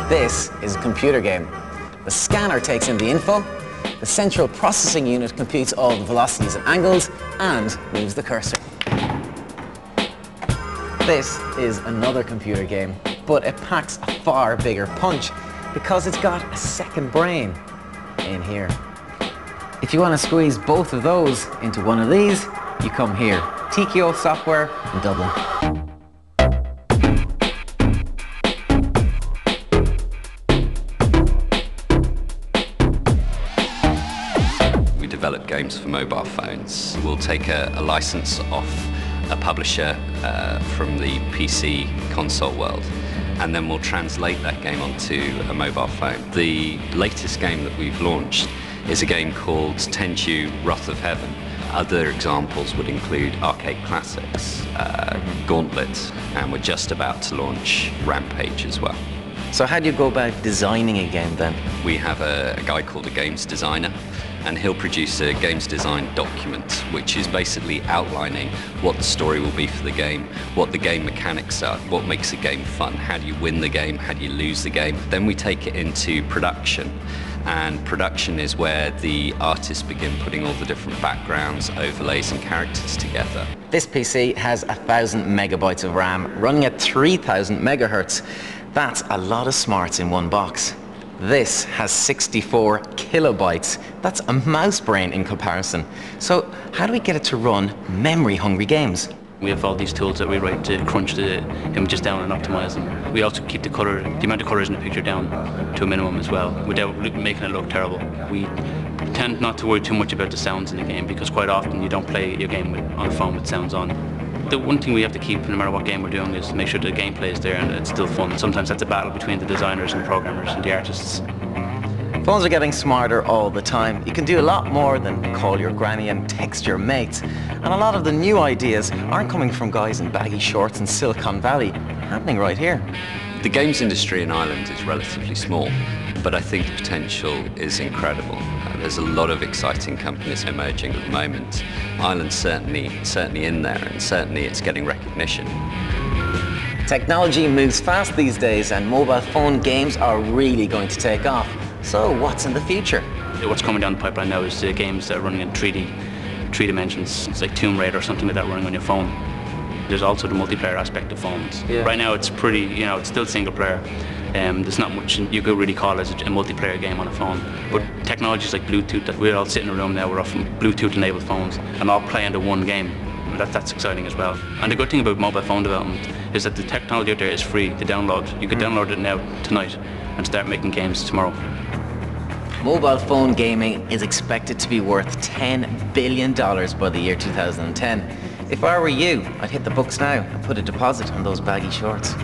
This is a computer game. The scanner takes in the info, the central processing unit computes all the velocities and angles, and moves the cursor. This is another computer game, but it packs a far bigger punch because it's got a second brain in here. If you want to squeeze both of those into one of these, you come here. TKO Software in Dublin. We develop games for mobile phones. We'll take a license off a publisher from the PC console world, and then we'll translate that game onto a mobile phone. The latest game that we've launched is a game called Tenchu Wrath of Heaven. Other examples would include arcade classics, Gauntlet, and we're just about to launch Rampage as well. So how do you go about designing a game then? We have a guy called a games designer, and he'll produce a games design document which is basically outlining what the story will be for the game, what the game mechanics are, what makes a game fun, how do you win the game, how do you lose the game. Then we take it into production, and production is where the artists begin putting all the different backgrounds, overlays and characters together. This PC has 1,000 megabytes of RAM running at 3,000 megahertz. That's a lot of smarts in one box. This has 64 kilobytes. That's a mouse brain in comparison. So how do we get it to run memory-hungry games? We have all these tools that we write to crunch the images down and optimize them. We also keep the amount of colors in the picture down to a minimum as well, without making it look terrible. We tend not to worry too much about the sounds in the game, because quite often you don't play your game on a phone with sounds on. The one thing we have to keep, no matter what game we're doing, is make sure the gameplay is there and it's still fun. Sometimes that's a battle between the designers and the programmers and the artists. Phones are getting smarter all the time. You can do a lot more than call your granny and text your mates. And a lot of the new ideas aren't coming from guys in baggy shorts in Silicon Valley. They're happening right here. The games industry in Ireland is relatively small, but I think the potential is incredible. There's a lot of exciting companies emerging at the moment. Ireland's certainly in there, and certainly it's getting recognition. Technology moves fast these days, and mobile phone games are really going to take off. So what's in the future? What's coming down the pipeline now is the games that are running in 3 dimensions. It's like Tomb Raider or something like that running on your phone. There's also the multiplayer aspect of phones. Yeah. Right now it's pretty, it's still single player. There's not much you could really call as a multiplayer game on a phone. But technologies like Bluetooth, that we're all sitting in a room now, we're often Bluetooth-enabled phones, and all play into one game. That's exciting as well. And the good thing about mobile phone development is that the technology out there is free to download. You could download it now, tonight, and start making games tomorrow. Mobile phone gaming is expected to be worth $10 billion by the year 2010. If I were you, I'd hit the books now and put a deposit on those baggy shorts.